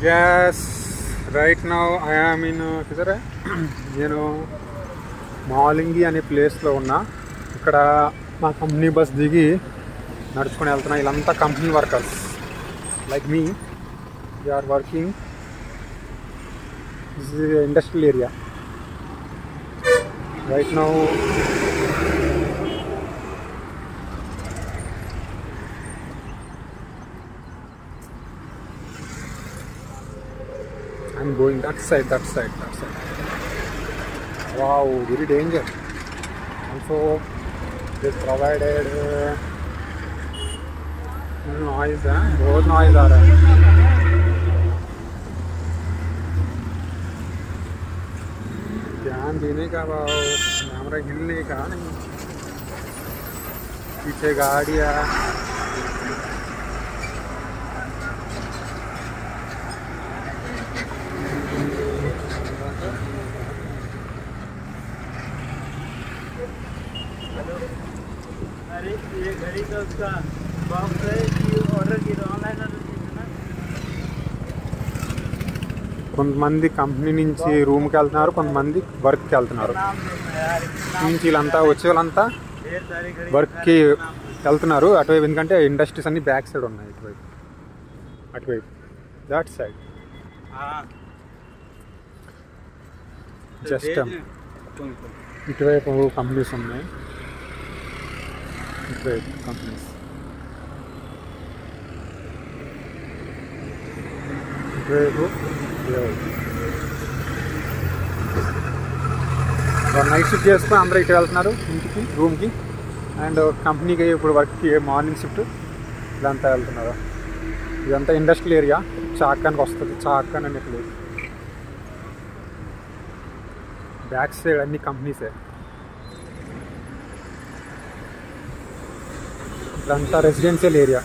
Yes, right now I am in किधर है నేను మాలింగి అనే ప్లేస్లో ఉన్నా. ఇక్కడ మా కంపెనీ బస్ దిగి నడుచుకొని వెళ్తున్నా. వీళ్ళంతా company workers like me. They are working. This is industrial area right now. I'm going that side. Wow, very danger. Also, they provided noise. बहुत noise आ रहा है. ध्यान देने का भाव, कैमरा हिलने का नहीं. पीछे गाड़ियाँ. अरे ये घड़ी का उसका बॉक्स है कि ऑर्डर किया ऑनलाइन ऑर्डर किया. కొంతమంది కంపెనీ నుంచి రూమ్కి వెళ్తున్నారు, కొంతమంది వర్క్కి వెళ్తున్నారు. నుంచి వీళ్ళంతా వచ్చే వాళ్ళంతా వర్క్కి వెళ్తున్నారు అటువైపు. ఎందుకంటే ఇండస్ట్రీస్ అన్ని బ్యాక్ సైడ్ ఉన్నాయి. అటువైపు దాట్ సైడ్ జస్ట్ ఇటువైపు కంపెనీస్ ఉన్నాయి. ఇటువైపు కంపెనీస్, ఇటువైపు నైట్ షిఫ్ట్ చేసుకుని అందరూ ఇటు వెళ్తున్నారు ఇంటికి, రూమ్కి. అండ్ కంపెనీకి ఇప్పుడు వర్క్కి మార్నింగ్ షిఫ్ట్ ఇదంతా వెళ్తున్నారు. ఇదంతా ఇండస్ట్రియల్ ఏరియా. చాకానికి వస్తుంది. చాకాన్ అనే ప్లేస్. బ్యాక్ సైడ్ అన్ని కంపెనీసే. ఇదంతా residential area.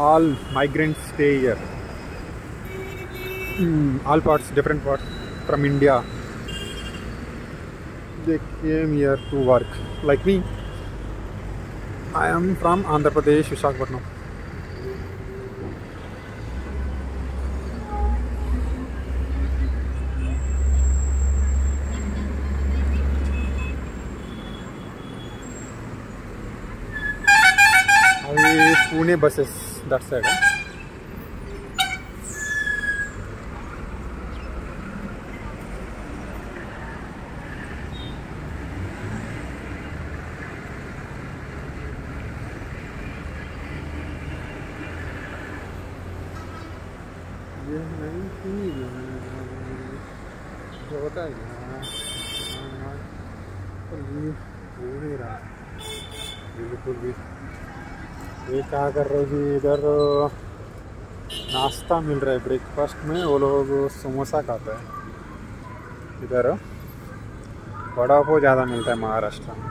All migrants stay here. All parts, different parts from India. They came here to work. Like me, I am from Andhra Pradesh, Visakhapatnam. Pune buses that side. ये नहीं थी जो होता है हो नहीं रहा बिल्कुल भी. ये क्या कर रहे जी? इधर नाश्ता मिल रहा है ब्रेकफास्ट में. वो लोग समोसा खाते हैं. इधर वड़ा पाव ज़्यादा मिलता है महाराष्ट्र में.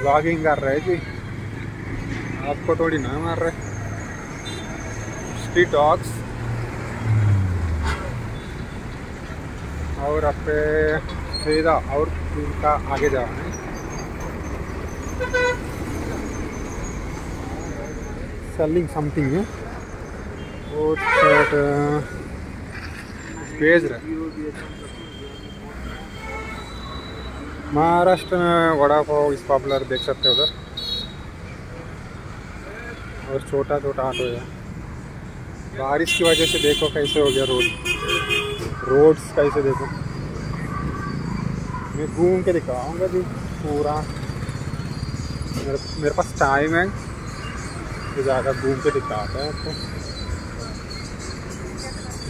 व्लॉगिंग कर रहे हैं जी, आपको थोड़ी ना मार रहे. स्ट्रीट डॉग्स और आपके सीधा और इनका आगे जाना है. Selling something है वो बेच रहा है. महाराष्ट्र में वड़ा पाव इस पॉपुलर देख सकते हो उधर. और छोटा छोटा ऑटो है. बारिश की वजह से देखो कैसे हो गया रोड्स कैसे देखो. मैं घूम के दिखाऊंगा जी पूरा. मेरे पास टाइम है तो ज़्यादा घूम के दिखाता है आपको.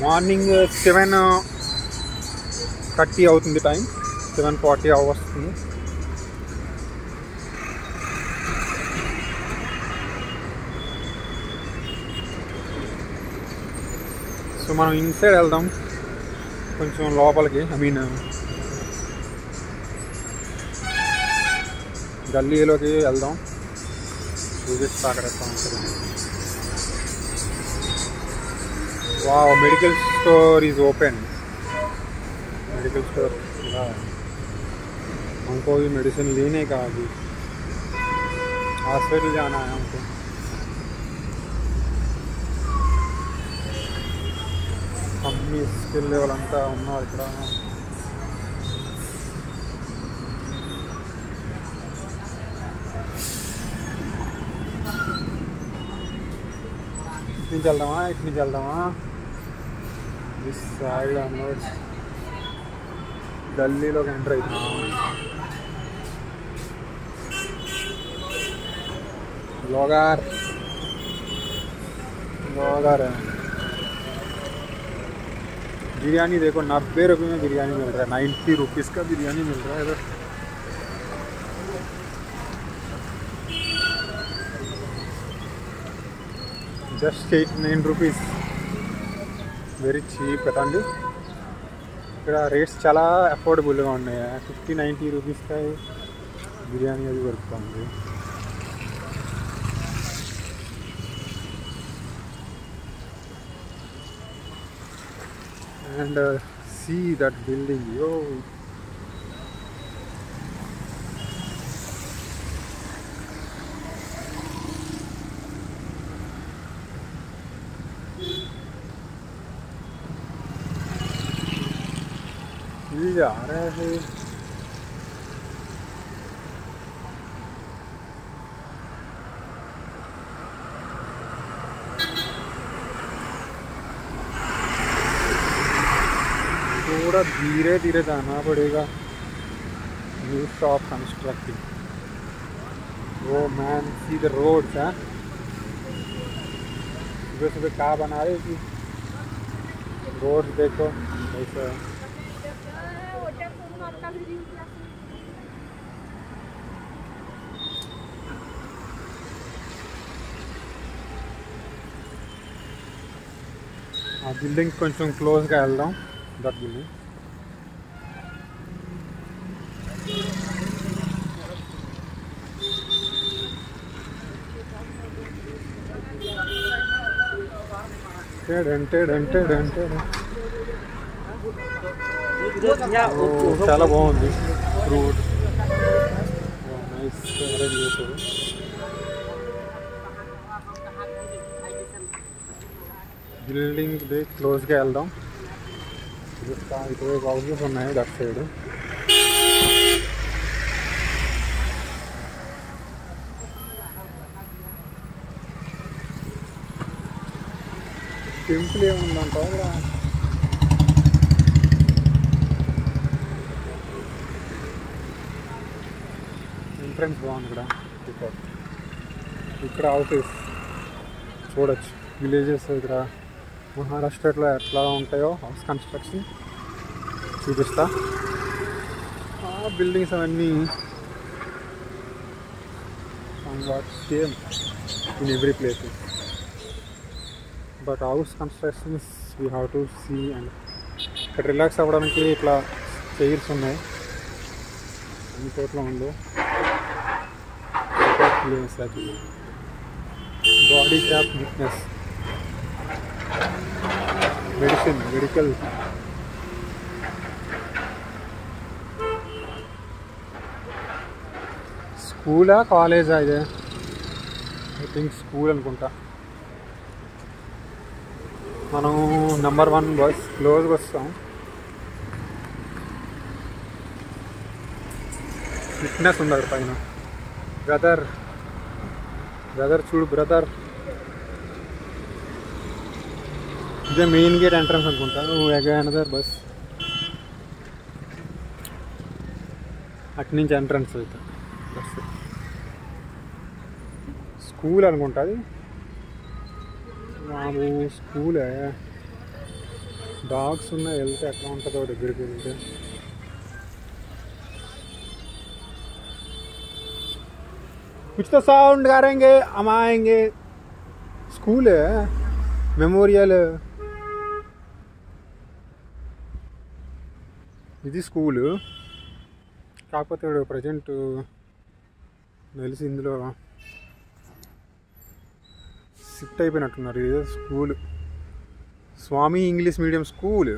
మార్నింగ్ 7:30 అవుతుంది టైం. 7:40 వస్తుంది. సో మనం ఇన్సైడ్ వెళ్దాం కొంచెం లోపలికి. ఐ మీన్ గల్లీలోకి వెళ్దాం. చూపిస్తా అక్కడ ఎట్లా ఉంటుంది. वाह, medical store is open. Medical store खुला है. हमको भी मेडिसिन लेने का अभी हॉस्पिटल जाना है हमको। అన్ని స్కిల్ లెవెల్ అంతా ఉన్నారు ఇక్కడ. ఇటు నుంచి వెళ్దామా ఇటు నుంచి వెళ్దామా? దిస్ సైడ్ అన్వర్డ్స్ గల్లీలోకి ఎంటర్ అవుతున్నాం. लोगार लोगार है। बिरयानी देखो 90 रुपये में बिरयानी मिल रहा है, 90 रुपीज़ का बिरयानी मिल रहा है इधर। जस्ट 8-9 रुपीज़, వెరీ చీప్ కదండి. ఇక్కడ రేట్స్ చాలా అఫోర్డబుల్గా ఉన్నాయి. 50-90 రూపీస్కి బిర్యానీ అది దొరుకుతుంది. And see that building, yo. ये जा रहा है थोड़ा धीरे धीरे जाना पड़ेगा. New shop constructing. वो मैन सी द रोड्स हैं. सुबह सुबह क्या बना रहे थी रोड्स देखो ऐसा. ఆ బిల్డింగ్ కొంచెం క్లోజ్గా వెళ్దాం. దట్ బిల్డింగ్ చాలా బాగుంది. ఫ్రూట్ నైస్ అరేంజ్ చేశారు. బిల్డింగ్ క్లోజ్గా వెళ్దాం. ఇటువైపు హౌసెస్ ఉన్నాయి దట్ సైడ్. టెంపుల్ ఏముందంటావు ఇక్కడ? ఎంట్రన్స్ బాగుంది ఇక్కడ. ఇక్కడ హౌసెస్ చూడొచ్చు. విలేజెస్ ఇక్కడ మహారాష్ట్రలో ఎట్లా ఉంటాయో హౌస్ కన్స్ట్రక్షన్ చూపిస్తా. ఆ బిల్డింగ్స్ అవన్నీ same in every place. But house constructions we have to see. And ఇక్కడ రిలాక్స్ అవ్వడానికి ఇట్లా చైర్స్ ఉన్నాయి. అన్ని చోట్ల ఉండు. ప్లేస్ అది బాడీ క్రాఫ్ట్ ఫిట్నెస్ మెడికల్. స్కూలా కాలేజా ఇదే? ఐ థింక్ స్కూల్ అనుకుంటా. మనం నెంబర్ 1 బస్ క్లోజ్గా వస్తాం. ఫిట్నెస్ ఉంది అక్కడ పైన. బ్రదర్ చూడు బ్రదర్. ఇదే మెయిన్ గేట్ ఎంట్రన్స్ అనుకుంటా. అనదర్ బస్ అటు నుంచి ఎంట్రన్స్ అవుతా. బస్ స్కూల్ అనుకుంటా అది. మాకు స్కూలే. డాగ్స్ ఉన్నాయి. వెళ్తే ఎట్లా ఉంటుందో దగ్గరికి వెళ్తే. कुछ तो साउंड करेंगे हम आएंगे. स्कूल है मेमोरियल. ఇది స్కూల్. కాకపోతే ప్రజెంట్ తెలిసి ఇందులో షిఫ్ట్ అయిపోయినట్టున్నారు. ఇది స్కూల్ స్వామి ఇంగ్లీష్ మీడియం స్కూల్.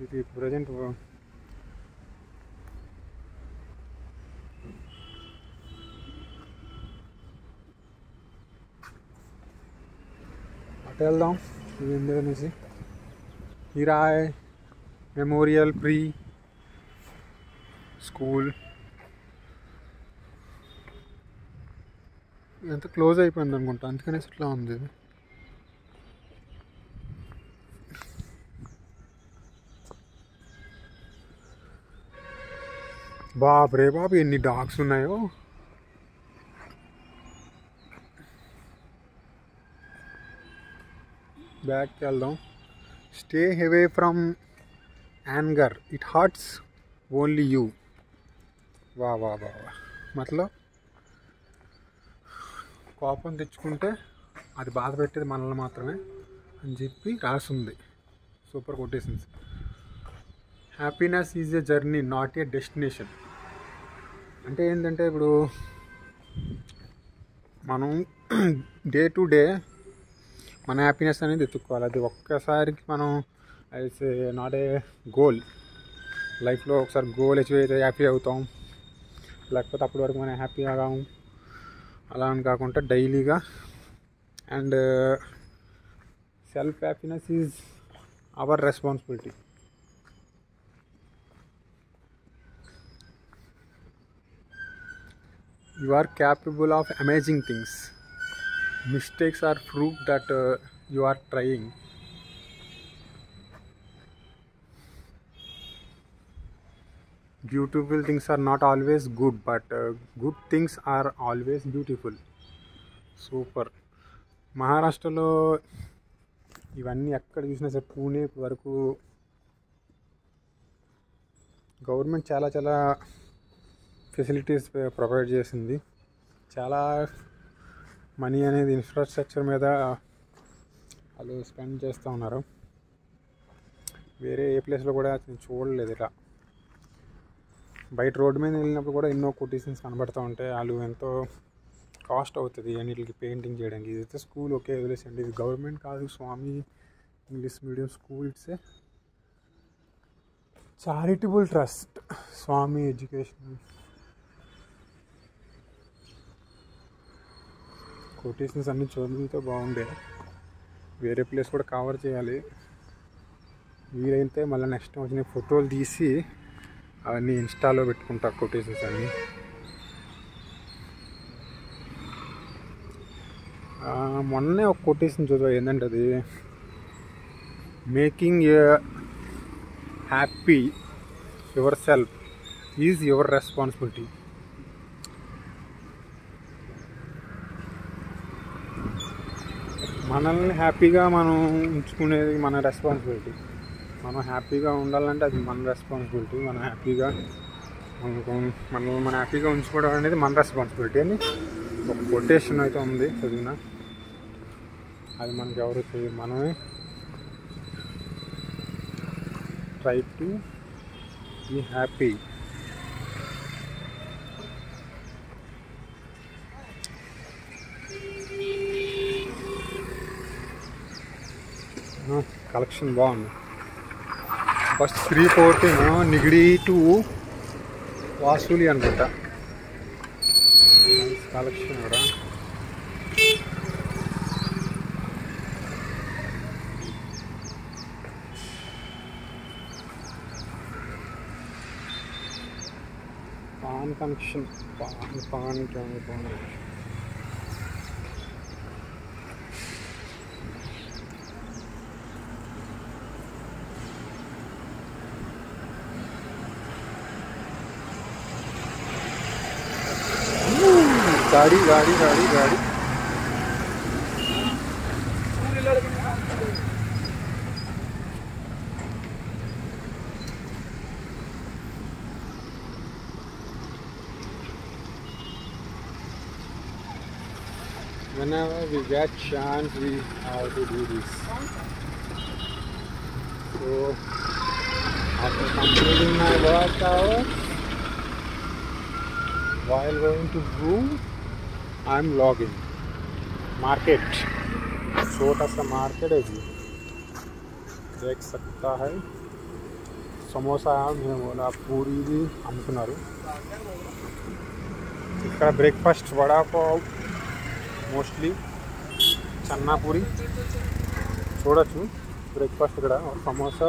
ఇది ప్రజెంట్ అటు వెళ్దాం ఏంది అనేసి. హిరాయ్ మెమోరియల్ ప్రీ స్కూల్ ఎంత క్లోజ్ అయిపోయింది అనుకుంటా, అందుకనేసి ఇట్లా ఉంది ఇది. బాబరే బాబు ఎన్ని డాగ్స్ ఉన్నాయో. బ్యాక్కి వెళ్దాం. Stay away from anger, it hurts only you. వా వా వా వా మతలబ్ కోపం తెచ్చుకుంటే అది బాధ పెట్టేది మనల్ని మాత్రమే అని చెప్పి రాసుంది. Super quotations. Happiness is a journey not a destination. అంటే ఏంటంటే ఇప్పుడు మనం డే టు డే మన హ్యాపీనెస్ అనేది ఎత్తుక్కోవాలి. అది ఒక్కసారికి మనం అయితే నాట్ ఏ గోల్. లైఫ్లో ఒకసారి గోల్ అచీవ్ అయితే హ్యాపీ అవుతాం, లేకపోతే అప్పటి వరకు మనం హ్యాపీగా కాము. అలా అని కాకుండా డైలీగా. And self happiness is our responsibility. You are capable of amazing things. Mistakes are proof that you are trying. Beautiful things are not always good, but good things are always beautiful. Super. మహారాష్ట్రలో ఇవన్నీ ఎక్కడ చూసినా సరే పూణే వరకు government చాలా చాలా facilities provide చేసింది. చాలా మనీ అనేది ఇన్ఫ్రాస్ట్రక్చర్ మీద వాళ్ళు స్పెండ్ చేస్తూ ఉన్నారు. వేరే ఏ ప్లేస్లో కూడా నేను చూడలేదు ఇలా. బయట రోడ్డు మీద వెళ్ళినప్పుడు కూడా ఎన్నో కొటేషన్స్ కనబడుతూ ఉంటాయి. వాళ్ళు ఎంతో కాస్ట్ అవుతుంది అన్నిటికి పెయింటింగ్ చేయడానికి. ఇదైతే స్కూల్ ఓకే వదిలేసండి, ఇది గవర్నమెంట్ కాదు, Swami English medium school. It's a charitable trust, Swami education. Quotations అన్నీ చదివితే బాగుండే. వేరే ప్లేస్ కూడా కవర్ చేయాలి. వీలైతే మళ్ళీ నెక్స్ట్ వచ్చిన ఫోటోలు తీసి అవన్నీ ఇన్స్టాలో పెట్టుకుంటా కొటేషన్స్ అన్నీ. మొన్నే ఒక కొటేషన్ చదివా. ఏంటంటే అది making a happy your self is your responsibility. మనల్ని హ్యాపీగా మనం ఉంచుకునేది మన రెస్పాన్సిబిలిటీ. మనం హ్యాపీగా ఉండాలంటే అది మన రెస్పాన్సిబిలిటీ. మనం హ్యాపీగా మన హ్యాపీగా ఉంచుకోవడం అనేది మన రెస్పాన్సిబిలిటీ అని ఒక కొటేషన్ అయితే ఉంది చదివిన. అది మనకి ఎవరు తెలియదు. మనమే try to be happy. Collection బాగుంది. ఫస్ట్ 314 నిగిడి టు వాసూలి అనుకుంటా. కలెక్షన్ కూడా పాన్ కనెక్షన్. పాన్ गाड़ी गाड़ी गाड़ी गाड़ी whenever we get chance we have to do this. So after completing my work hours, while going to room, I am logging. Market, छोटा सा मार्केट है जी, देख सकता है. సమోసా మేము పూరి అమ్ముతున్నారు. ఇక్కడ బ్రేక్ఫాస్ట్ వడాపావ్, మోస్ట్లీ చన్నా పూరి, చూడొచ్చు. బ్రేక్ఫాస్ట్ ఇక్కడ సమోసా,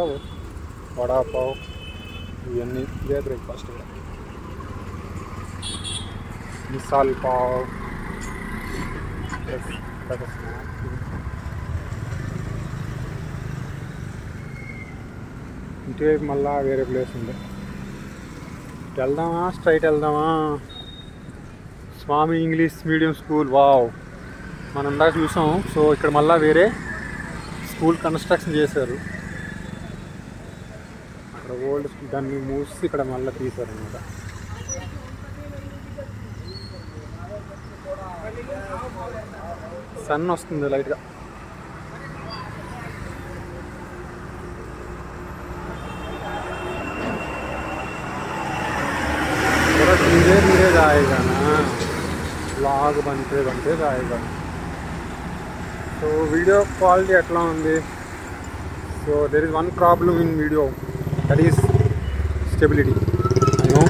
వడాపావ్ ఇవన్నీ ఇదే బ్రేక్ఫాస్ట్ ఇక్కడ. మిసాల్ పావ్, ఇటువైపు మళ్ళా వేరే ప్లేస్ ఉంది. వెళ్దామా, స్ట్రైట్ వెళ్దామా? స్వామి ఇంగ్లీష్ మీడియం స్కూల్. వావ్, మనం ఇందాక చూసాం. సో ఇక్కడ మళ్ళీ వేరే స్కూల్ కన్స్ట్రక్షన్ చేశారు. అక్కడ ఓల్డ్ స్కూల్ దాన్ని మూసి ఇక్కడ మళ్ళీ తీశారు అనమాట. సన్ వస్తుంది లైట్గా. धीरे धीरे जाएगा ना, व्लॉग बनते बनते जाएगा. సో వీడియో క్వాలిటీ ఎట్లా ఉంది? So there is one problem in video, that is stability. I know,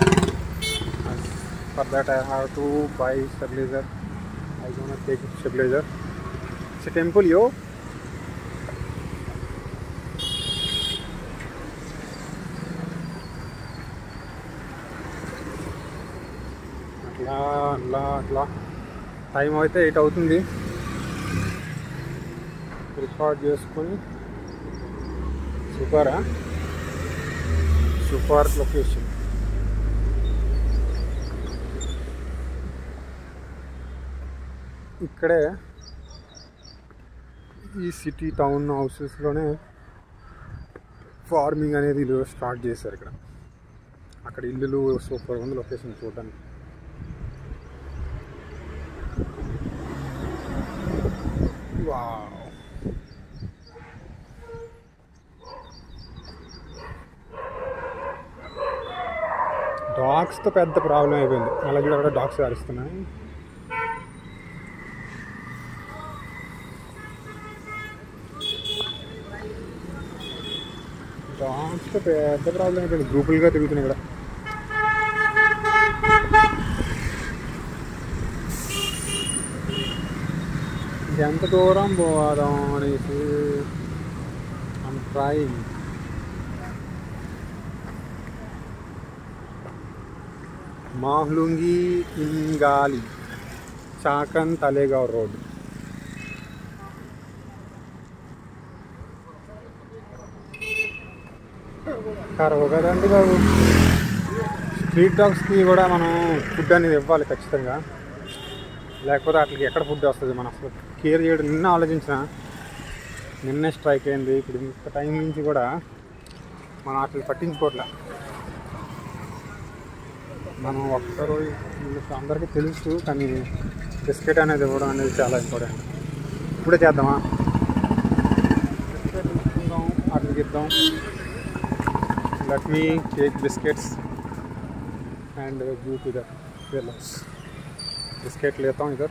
for that I have to buy stabiliser. I gonna take stabiliser. It's a temple యో. అట్లా అట్లా టైం అయితే 8 అవుతుంది. రికార్డ్ చేసుకొని super location. ఇక్కడే ఈ సిటీ టౌన్ హౌసెస్లోనే ఫార్మింగ్ అనేది start చేశారు. ఇక్కడ అక్కడ ఇల్లులు సూపర్ ఉంది లొకేషన్ చూడడానికి. వావ్, డాగ్స్తో పెద్ద ప్రాబ్లం అయిపోయింది. అలా కూడా అక్కడ డాగ్స్ అరుస్తున్నాయి. డాగ్స్తో పెద్ద ప్రాబ్లం అయిపోయింది. గ్రూపులుగా తిరుగుతున్నాయి ఇక్కడ. ఎంత దూరం పోదాం అనేసి ఐమ్ ట్రైయింగ్. మాహ్లుంగి ఇంగాలి, చాకన్ తలేగావ్ రోడ్. కరవు కదండి బాబు. స్ట్రీట్ డాగ్స్కి కూడా మనం ఫుడ్ అనేది ఇవ్వాలి ఖచ్చితంగా, లేకపోతే అట్లకి ఎక్కడ ఫుడ్ వస్తుంది? మనం అసలు కేర్ చేయడం. నిన్నే స్ట్రైక్ అయింది. ఇప్పుడు ఇంత టైం నుంచి కూడా మనం అట్లా పట్టించుకోవట్లే. మనం ఒక్కరోజు అందరికీ తెలుసు, కానీ బిస్కెట్ అనేది ఇవ్వడం అనేది చాలా ఇంపార్టెంట్. ఇప్పుడే చేద్దామా? బిస్కెట్ తీసుకుందాం, అట్లకి ఇద్దాం. Let me take biscuits and give to the fellows. Biscuit लेता हूँ इधर.